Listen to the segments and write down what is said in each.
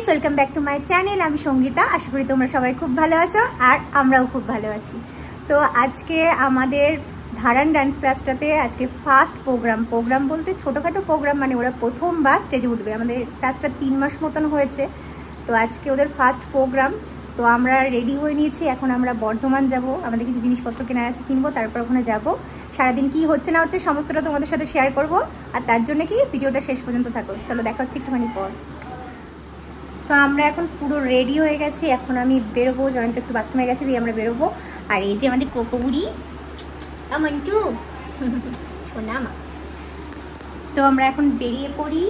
Guys, welcome back to my channel. আমি সঙ্গীতা। আশা করি তোমরা সবাই খুব ভালো আছো আর আমরাও খুব ভালো আছি। তো আজকে আমাদের ধারান ডান্স ক্লাসটাতে আজকে ফার্স্ট প্রোগ্রাম বলতে ছোটোখাটো প্রোগ্রাম, মানে ওরা প্রথমবার স্টেজে উঠবে। আমাদের ক্লাসটা 3 মাস মতন হয়েছে, তো আজকে ওদের ফার্স্ট প্রোগ্রাম। তো আমরা রেডি হয়ে নিয়েছি, এখন আমরা বর্ধমান যাব, আমাদের কিছু জিনিসপত্র কেনার আছে, কিনবো, তারপর ওখানে যাব। সারাদিন কি হচ্ছে না হচ্ছে সমস্তটা তোমাদের সাথে শেয়ার করব, আর তার জন্য কি ভিডিওটা শেষ পর্যন্ত থাকো। চলো দেখা হচ্ছে একটুখানি পর। তো আমরা এখন পুরো রেডি হয়ে গেছি, এখন আমি বেরোবো। জয়ন্ত একটু বাথরুমে গেছে, দিয়ে আমরা বেরোবো। আর এই যে আমাদের কোকোবুড়ি মন্টু শোনা মা। তো আমরা এখন বেরিয়ে পড়ি,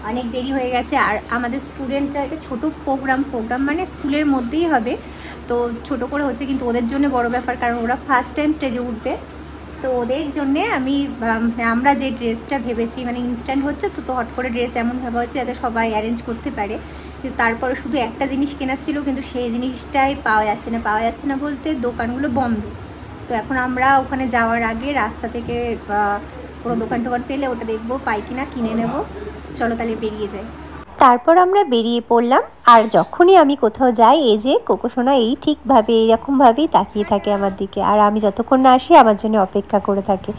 অনেক দেরি হয়ে গেছে। আর আমাদের স্টুডেন্টরা একটা ছোটো প্রোগ্রাম মানে স্কুলের মধ্যেই হবে, তো ছোট করে হচ্ছে, কিন্তু ওদের জন্য বড় ব্যাপার, কারণ ওরা ফার্স্ট টাইম স্টেজে উঠবে। তো ওদের জন্যে আমরা যে ড্রেসটা ভেবেছি, মানে ইনস্ট্যান্ট হচ্ছে তো হট করে ড্রেস এমন ভাবা হচ্ছে যাতে সবাই অ্যারেঞ্জ করতে পারে। কিন্তু তারপরে শুধু একটা জিনিস কেনার ছিল, কিন্তু সেই জিনিসটাই পাওয়া যাচ্ছে না বলতে দোকানগুলো বন্ধ। তো এখন আমরা ওখানে যাওয়ার আগে রাস্তা থেকে পুরো দোকান পেলে ওটা দেখবো পাই কিনা, কিনে নেব। চলো তাহলে বেরিয়ে যাই। তারপর আমরা বেরিয়ে পড়লাম। আর যখনই আমি কোথাও যাই, এই যে কোকোসোনা এই ঠিকভাবে এইরকমভাবেই তাকিয়ে থাকে আমার দিকে, আর আমি যতক্ষণ না আসি আমার জন্য অপেক্ষা করে থাকে।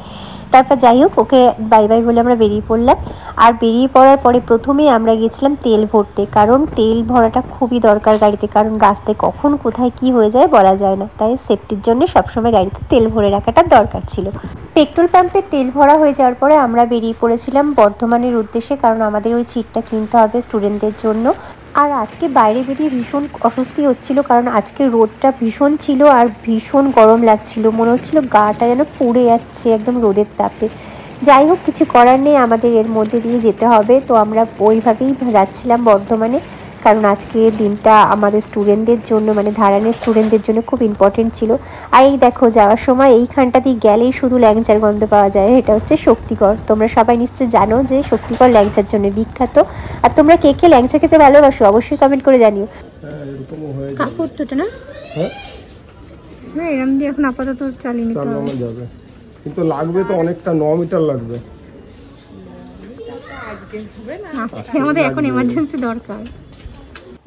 তারপর যাই হোক, ওকে বাই বাই বলে আমরা বেরিয়ে পড়লাম। আর বেরিয়ে পড়ার পরে প্রথমেই আমরা গেছিলাম তেল ভরতে, কারণ তেল ভরাটা খুবই দরকার গাড়িতে, কারণ রাস্তায় কখন কোথায় কি হয়ে যায় বলা যায় না, তাই সেফটির জন্য সবসময় গাড়িতে তেল ভরে রাখাটা দরকার ছিল। পেট্রোল পাম্পে তেল ভরা হয়ে যাওয়ার পরে আমরা বেরিয়ে পড়েছিলাম বর্ধমানের উদ্দেশ্যে, কারণ আমাদের ওই ছিটটা কিনতে হবে স্টুডেন্টদের জন্য। আর আজকে বাইরে বেরিয়ে ভীষণ অস্বস্তি হচ্ছিল, কারণ আজকে রোদটা ভীষণ ছিল আর ভীষণ গরম লাগছিল, মনে হচ্ছিল গাটা যেন পুড়ে যাচ্ছে একদম রোদের তাপে। যাই হোক, কিছু করার নেই, আমাদের এর মধ্যে দিয়ে যেতে হবে। তো আমরা ওইভাবেই যাচ্ছিলাম বর্ধমানে, কারণ আজকে দিনটা আমাদের স্টুডেন্টদের জন্য, মানে ধারানের স্টুডেন্টদের জন্য খুব ইম্পর্টেন্ট ছিল। আর এই দেখো, যাওয়ার সময় এইখানটা দিয়ে গেলেই শুধু ল্যাংচার গন্ধ পাওয়া যায়। এটা হচ্ছে শক্তিগড়। তোমরা সবাই নিশ্চয়ই জানো যে শক্তিগড় ল্যাংচার জন্য বিখ্যাত। আর তোমরা কে কে ল্যাংচা খেতে ভালোবাসো অবশ্যই কমেন্ট করে জানিও। কাপড়টা না এরম দিয়ে এখন আপাতত চালিয়ে নিতে হবে, কিন্তু লাগবে তো অনেকটা, 9 মিটার লাগবে। আজকে আমাদের এখন এমার্জেন্সি দরকার।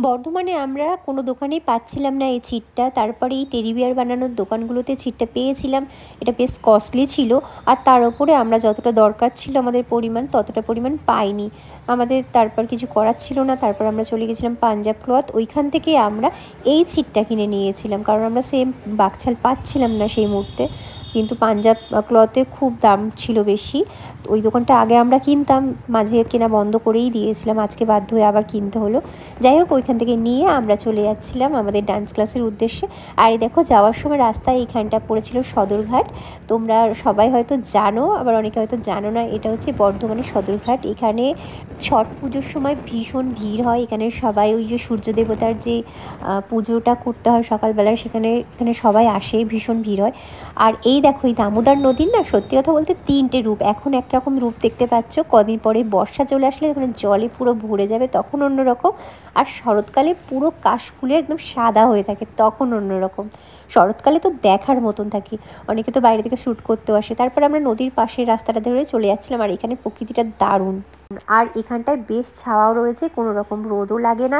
বর্ধমানে আমরা কোনো দোকানেই পাচ্ছিলাম না এই ছিটটা, তারপরে এই টেডি বিয়ার বানানোর দোকানগুলোতে ছিটটা পেয়েছিলাম। এটা বেশ কস্টলি ছিল, আর তার উপরে আমরা যতটা দরকার ছিল আমাদের পরিমাণ, ততটা পরিমাণ পাইনি আমাদের। তারপর কিছু করার ছিল না, তারপর আমরা চলে গেছিলাম পাঞ্জাব ক্লথ, ওইখান থেকে আমরা এই ছিটটা কিনে নিয়েছিলাম, কারণ আমরা সেম বাকছাল পাচ্ছিলাম না সেই মুহূর্তে। কিন্তু পাঞ্জাব ক্লথে খুব দাম ছিল বেশি, ওই দোকানটা আগে আমরা কিনতাম, মাঝে কেনা বন্ধ করেই দিয়েছিলাম, আজকে বাধ্য হয়ে আবার কিনতে হলো। যাই হোক, ওইখান থেকে নিয়ে আমরা চলে যাচ্ছিলাম আমাদের ডান্স ক্লাসের উদ্দেশ্যে। আর এই দেখো, যাওয়ার সময় রাস্তায় এইখানটা পড়েছিল সদরঘাট। তোমরা সবাই হয়তো জানো, আবার অনেকে হয়তো জানো না, এটা হচ্ছে বর্ধমানের সদরঘাট। এখানে ছট পুজোর সময় ভীষণ ভিড় হয়। এখানে সবাই ওই যে সূর্য দেবতার যে পুজোটা করতে হয় সকালবেলায়, এখানে সবাই আসে, ভীষণ ভিড় হয়। আর এই দেখো, এই দামোদর নদীর না সত্যি কথা বলতে 3টে রূপ। এখন একরকম রূপ দেখতে পাচ্ছ, কদিন পরে বর্ষা চলে আসলে এখানে জলে পুরো ভরে যাবে, তখন অন্যরকম। আর শরৎকালে পুরো কাশফুলে একদম সাদা হয়ে থাকে, তখন অন্যরকম। শরৎকালে তো দেখার মতন থাকে, অনেকে তো বাইরে থেকে শ্যুট করতেও আসে। তারপর আমরা নদীর পাশের রাস্তাটা ধরে চলে যাচ্ছিলাম, আর এখানে প্রকৃতিটা দারুণ। আর এখানটায় বেশ ছাওয়াও রয়েছে, কোনো রকম রোদও লাগে না।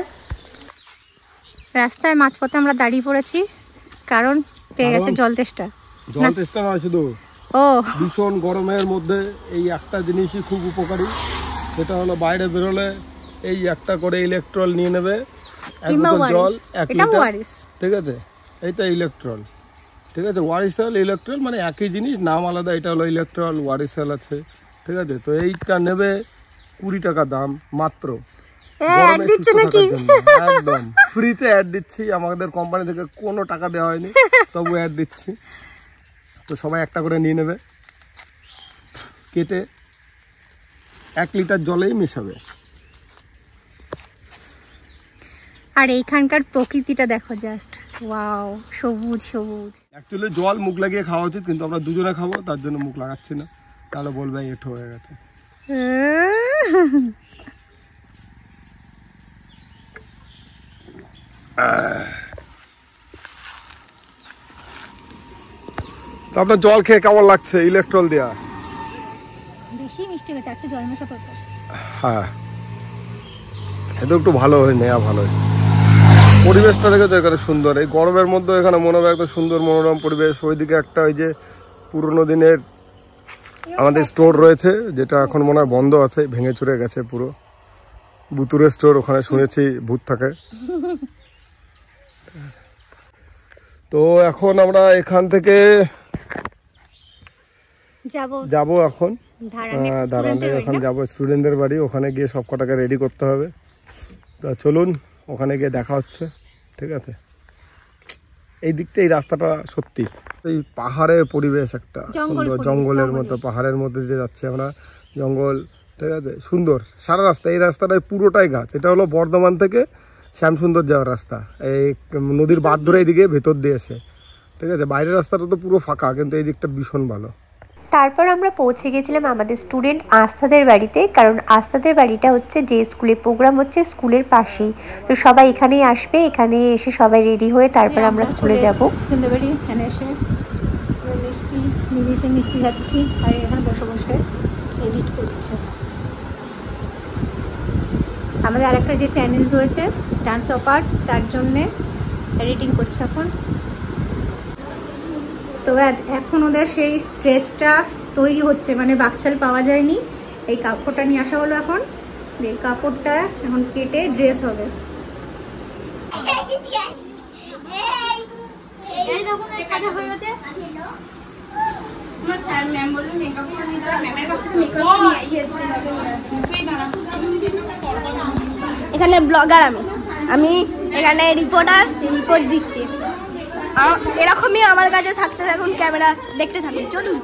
রাস্তায় মাঝপথে আমরা দাঁড়িয়ে পড়েছি, কারণ পেয়ে গেছে জল তেষ্টা নয় শুধু, ভীষণ গরমের মধ্যে এই একটা জিনিসই খুব উপকারী, সেটা হলো বাইরে বেরোলে এই একটা করে ইলেকট্রল নিয়ে নেবে, 1 বোতল জল 1 লিটার, ঠিক আছে? এইটা ইলেকট্রল, ঠিক আছে? ওয়ারিসেল ইলেকট্রল মানে একই জিনিস, নাম আলাদা। এটা হলো ইলেকট্রল, ওয়ারিসেল আছে, ঠিক আছে? তো এইটা নেবে 20 টাকা দাম মাত্র। একদম ফ্রিতে অ্যাড দিচ্ছি, আমাদের কোম্পানি থেকে কোনো টাকা দেওয়া হয়নি, তবু অ্যাড দিচ্ছি। তো সবাই একটা করে নিয়ে নেবে, কেটে 1 লিটার জলেই মেশাবে। আর এইখানকার প্রকৃতিটা দেখো, জাস্ট ওয়াও, সবুজ সবুজ। অ্যাকচুয়ালি জল মুখ লাগিয়ে খাওয়া উচিত, কিন্তু আমরা দুজনে খাবো, তার জন্য মুখ লাগাচ্ছি না, তাহলে বলবে এঁঠো হয়ে গেছে। তো আপনার জল খেয়ে কেমন লাগছে ইলেকট্রল দেয়া? বেশি মিষ্টি হয়েছে, একটা জল মেশা করতে। হ্যাঁ, এতে একটু ভালো হয়, নেওয়া ভালো হয়। পরিবেশটা দেখে তো এখানে সুন্দর, এই গরমের মধ্যে এখানে মনে হবে একটা সুন্দর মনোরম পরিবেশ। ওইদিকে একটা ওই যে পুরোনো দিনের আমাদের স্টোর রয়েছে, যেটা এখন মনে হয় বন্ধ আছে, ভেঙে চুরে গেছে পুরো। বুতুরের স্টোর, ওখানে শুনেছি ভূত থাকে। তো এখন আমরা এখান থেকে যাব এখন দাঁড়ানে, এখন যাবো স্টুডেন্টদের বাড়ি। ওখানে গিয়ে সব কটাকে রেডি করতে হবে। তো চলুন ওখানে গিয়ে দেখা হচ্ছে, ঠিক আছে? এই দিকটা, এই রাস্তাটা সত্যি এই পাহাড়ের পরিবেশ, একটা সুন্দর জঙ্গলের মতো, পাহাড়ের মধ্যে দিয়ে যাচ্ছে আমরা, জঙ্গল, ঠিক আছে, সুন্দর সারা রাস্তা। এই রাস্তাটায় পুরোটাই গাছ। এটা হলো বর্ধমান থেকে শ্যামসুন্দর যাওয়ার রাস্তা, এই নদীর বাঁধ ধরে এইদিকে ভেতর দিয়ে এসে, ঠিক আছে? বাইরের রাস্তাটা তো পুরো ফাঁকা, কিন্তু এই দিকটা ভীষণ ভালো। তারপর আমরা পৌঁছে গেছিলাম আমাদের স্টুডেন্ট আস্থাদের বাড়িতে, কারণ আস্থাদের বাড়িটা হচ্ছে যে স্কুলের প্রোগ্রাম হচ্ছে স্কুলের পাশেই। তো সবাই এখানেই আসবে, এখানে এসে সবাই রেডি হয়ে তারপর আমরা স্কুলে যাব। স্টুডেন্টদের বাড়ি এখানে এসে মিষ্টি মিলিয়েছে, মিষ্টি খাচ্ছি, আর এখানে বসে বসে এডিট করছে। আমাদের আরেকটা যে চ্যানেল রয়েছে ডান্স অফ আর্ট, তার জন্যে এডিটিং করছে এখন। তো এখন ওদের সেই ড্রেসটা তৈরি হচ্ছে, মানে বাকছাল পাওয়া যায়নি, এই কাপড়টা নিয়ে আসা হলো। এখন এই কাপড়টা এখন কেটে ড্রেস হবে। এখানে ব্লগার, আমি এখানে রিপোর্টার, রিপোর্ট দিচ্ছি। এরকমই আমার কাছে থাকতে থাকুন, ক্যামেরা দেখতে থাকুন, চলুন।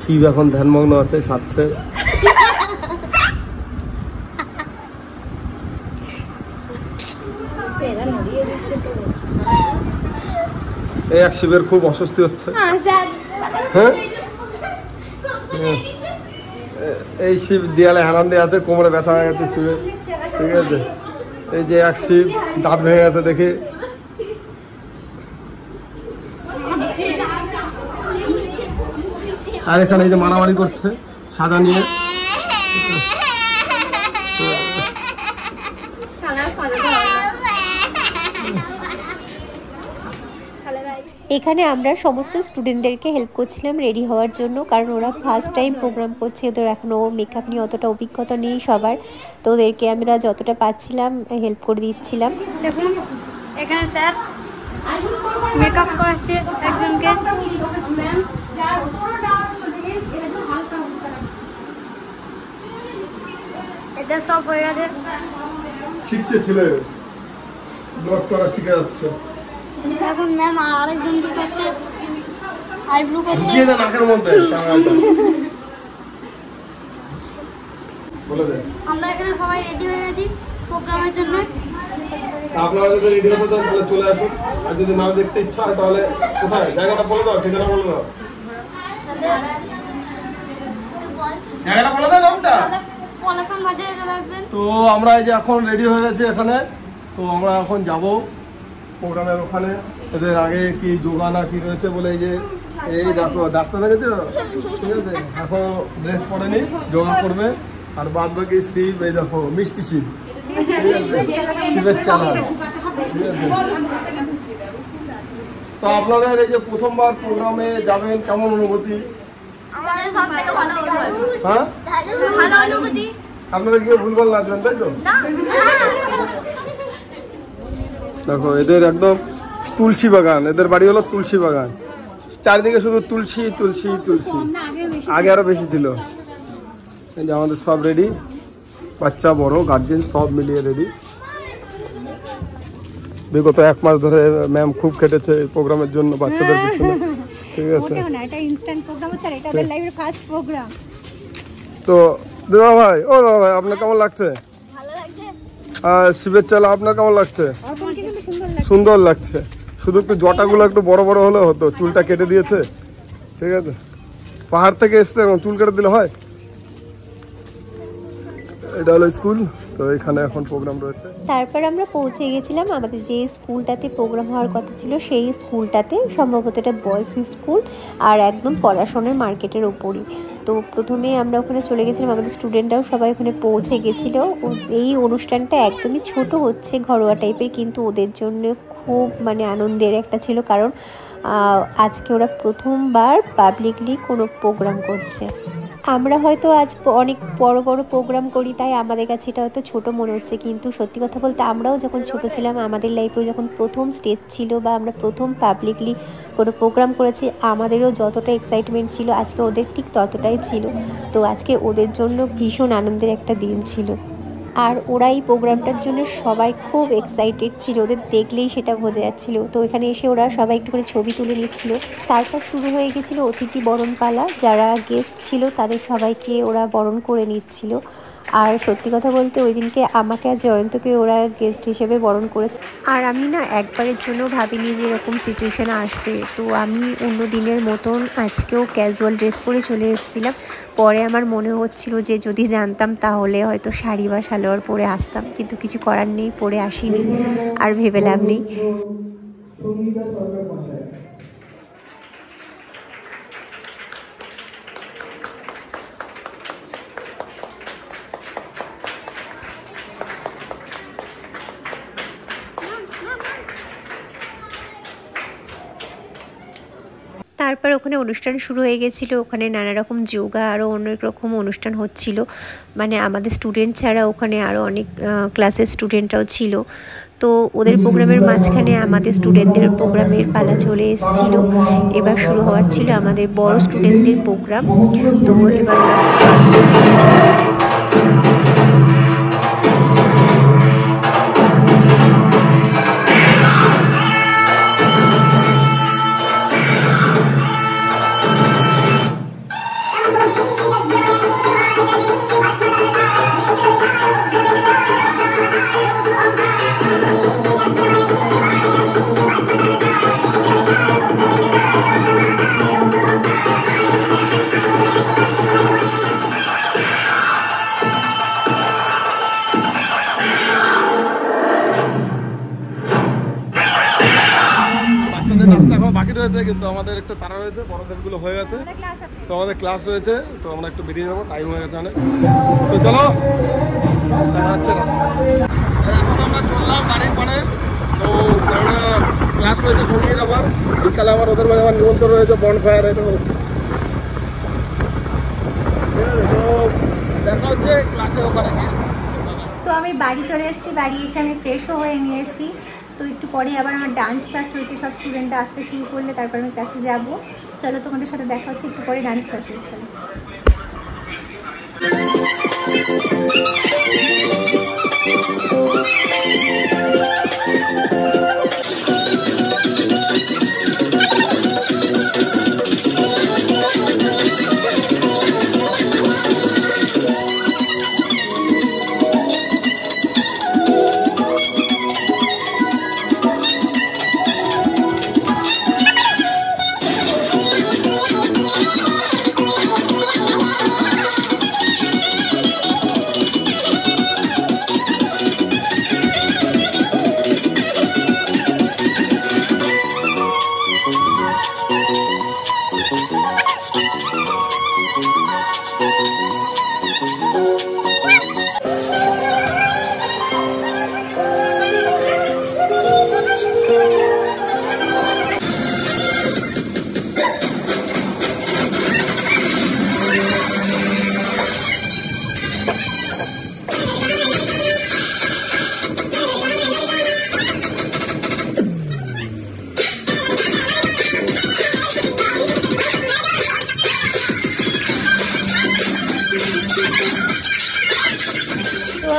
শিব এখন ধ্যানমগ্ন আছে, সাথে এই এক শিবের খুব অস্বস্তি হচ্ছে। হ্যাঁ, এই শিব দেয়ালে হেলান দিয়ে আছে, কোমরে ব্যথা হয়ে গেছে শিবের, ঠিক আছে? এই যে এক শিব দাঁত ভেঙে গেছে দেখে। আর এখানে এই যে মারামারি করছে সাজা নিয়ে। এখানে আমরা সমস্ত স্টুডেন্টদেরকে হেল্প করছিলাম রেডি হওয়ার জন্য, কারণ ওরা ফার্স্ট টাইম প্রোগ্রাম করছে, ওদের এখনও মেকআপ নিয়ে অতটা অভিজ্ঞতা নেই সবার। তো ওদেরকে আমরা যতটা পাচ্ছিলাম হেল্প করে দিচ্ছিলাম। দেখুন এখানে স্যার মেকআপ করাচ্ছে একজনকে। এটা সব হয়ে গেছে, শিখছে ছেলে, ব্লগ করা শিখে যাচ্ছে। এখন ম্যাম আরেকজনকে করছে, আইব্রু করছে। গিয়ে দে নাকের মধ্যে বলে দে। আমরা এখানে সবাই রেডি হয়ে গেছি প্রোগ্রামের জন্য। আপনারা যদি রেডি হতে চান তাহলে চলে আসুন, আর যদি না দেখতে ইচ্ছা হয় তাহলে কোথায় জায়গাটা বলে দাও, ঠিকানা বলে দাও। জায়গাটা বলে দাও, নামটা। পলাশন বাজারে চলে আসবেন। তো আমরা এই যে এখন রেডি হয়ে গেছি এখানে। তো আমরা এখন যাব প্রোগ্রামের ওখানে। এদের আগে কি যোগা না কি রয়েছে বলে, এই যে এই দেখো ডাক্তার দেখেছো, ঠিক আছে? এখন ড্রেস পরেনি, যোগা করবে। আর বাদ বাকি শিব, এই দেখো মিষ্টি শিব, শিবের চালা, ঠিক আছে? তো আপনাদের এই যে প্রথমবার প্রোগ্রামে যাবেন, কেমন অনুভূতি? হ্যাঁ, ভালো অনুভূতি। আপনারা গিয়ে ভুলভাল নাচবেন, তাই তো? দেখো এদের একদম তুলসী বাগান, এদের বাড়ি হলো তুলসী বাগান, চারিদিকে শুধু তুলসী তুলসী তুলসী। আগে আরো বেশি ছিল। এই যে আমাদের সব রেডি, বাচ্চা বড় গার্জেন সব মিলিয়ে রেডি। বিগত 1 মাস ধরে ম্যাম খুব কেটেছে এই প্রোগ্রামের জন্য, বাচ্চাদের পিছনে, ঠিক আছে? এটা ইনস্ট্যান্ট প্রোগ্রাম হচ্ছে, এটা ওদের লাইভের ফার্স্ট প্রোগ্রাম। তো দাদা ভাই, ও দাদা ভাই, আপনার কেমন লাগছে? ভালো লাগছে। আর শিবের চালা আপনার কেমন লাগছে? সুন্দর লাগছে। শুধু একটু জটাগুলো একটু বড় বড় হলে হতো, চুলটা কেটে দিয়েছে, ঠিক আছে? পাহাড় থেকে এসছে, চুল কেটে দিলে হয়? এটা হলো স্কুল। তো এখানে এখন প্রোগ্রাম রয়েছে। তারপর আমরা পৌঁছে গেছিলাম আমাদের যে স্কুলটাতে প্রোগ্রাম হওয়ার কথা ছিল সেই স্কুলটাতে। সম্ভবত এটা বয়েজ স্কুল, আর একদম পলাশনের মার্কেটের ওপরই। তো প্রথমে আমরা ওখানে চলে গেছিলাম, আমাদের স্টুডেন্টরাও সবাই ওখানে পৌঁছে গেছিলো। এই অনুষ্ঠানটা একদমই ছোট হচ্ছে, ঘরোয়া টাইপের, কিন্তু ওদের জন্য খুব মানে আনন্দের একটা ছিল, কারণ আজকে ওরা প্রথমবার পাবলিকলি কোনো প্রোগ্রাম করছে। আমরা হয়তো আজ অনেক বড় বড় প্রোগ্রাম করি, তাই আমাদের কাছে এটা হয়তো ছোট মনে হচ্ছে, কিন্তু সত্যি কথা বলতে আমরাও যখন ছোট ছিলাম, আমাদের লাইফেও যখন প্রথম স্টেজ ছিল বা আমরা প্রথম পাবলিকলি কোনো প্রোগ্রাম করেছি, আমাদেরও যতটা এক্সাইটমেন্ট ছিল আজকে ওদের ঠিক ততটাই ছিল। তো আজকে ওদের জন্য ভীষণ আনন্দের একটা দিন ছিল, আর ওরা এই প্রোগ্রামটার জন্য সবাই খুব এক্সাইটেড ছিল, ওদের দেখলেই সেটা বোঝা যাচ্ছিলো। তো এখানে এসে ওরা সবাই একটু করে ছবি তুলে নিচ্ছিল। তারপর শুরু হয়ে গেছিলো অতিথি বরণ পালা, যারা গেস্ট ছিল তাদের সবাইকে ওরা বরণ করে নিচ্ছিল। আর সত্যি কথা বলতে ওই দিনকে আমাকে আর জয়ন্তকে ওরা গেস্ট হিসেবে বরণ করেছে, আর আমি না একবারের জন্য ভাবিনি যে এরকম সিচুয়েশান আসবে। তো আমি অন্য দিনের মতন আজকেও ক্যাজুয়াল ড্রেস পরে চলে এসেছিলাম। পরে আমার মনে হচ্ছিল যে যদি জানতাম তাহলে হয়তো শাড়ি বা সালোয়ার পরে আসতাম, কিন্তু কিছু করার নেই, পরে আসিনি, আর ভেবে লাভ নেই। তারপর ওখানে অনুষ্ঠান শুরু হয়ে গেছিলো, ওখানে নানা রকম যোগা আরও অনেক রকম অনুষ্ঠান হচ্ছিল। মানে আমাদের স্টুডেন্ট ছাড়া ওখানে আরও অনেক ক্লাসের স্টুডেন্টরাও ছিল। তো ওদের প্রোগ্রামের মাঝখানে আমাদের স্টুডেন্টদের প্রোগ্রামের পালা চলে এসেছিলো। এবার শুরু হওয়ার ছিল আমাদের বড় স্টুডেন্টদের প্রোগ্রাম। তো এবার চলছিল। বাকি রয়েছে, কিন্তু আমাদের একটু তাড়া রয়েছে, বড়দের গুলো হয়ে গেছে, তো আমাদের ক্লাস রয়েছে, তো আমরা একটু বেরিয়ে যাবো, টাইম হয়ে গেছে অনেক। তো চলো দেখা যাচ্ছে এখন আমরা চললাম বাড়ির পরে। তো ক্লাস রয়েছে সঙ্গীত, আবার বিকালে আমার ওদের মাঝে আমার নিমন্ত্রণ রয়েছে বন ফায়ার, এটা তো দেখা হচ্ছে ক্লাসে ওখানে গিয়ে। তো আমি বাড়ি চলে এসেছি, বাড়ি এসে আমি ফ্রেশও হয়ে নিয়েছি। তো একটু পরে আবার আমার ডান্স ক্লাস রয়েছে, সব স্টুডেন্টরা আসতে শুরু করলে তারপর আমি ক্লাসে যাব। চলো তোমাদের সাথে দেখা হচ্ছে একটু পরে ডান্স ক্লাসে। চলো।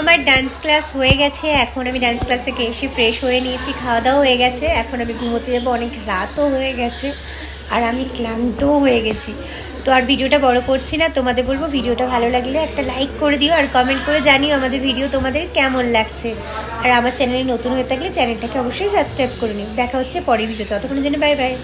আমার ডান্স ক্লাস হয়ে গেছে, এখন আমি ডান্স ক্লাস থেকে এসে ফ্রেশ হয়ে নিয়েছি, খাওয়া দাওয়া হয়ে গেছে, এখন আমি ঘুমোতে যাবো, অনেক রাতও হয়ে গেছে আর আমি ক্লান্তও হয়ে গেছি। তো আর ভিডিওটা বড় করছি না, তোমাদের বলবো ভিডিওটা ভালো লাগলে একটা লাইক করে দিও আর কমেন্ট করে জানিও আমাদের ভিডিও তোমাদের কেমন লাগছে। আর আমার চ্যানেলে নতুন হয়ে থাকলে চ্যানেলটাকে অবশ্যই সাবস্ক্রাইব করে নিও। দেখা হচ্ছে পরের ভিডিওতে, ততক্ষণের জন্য বাই বাই।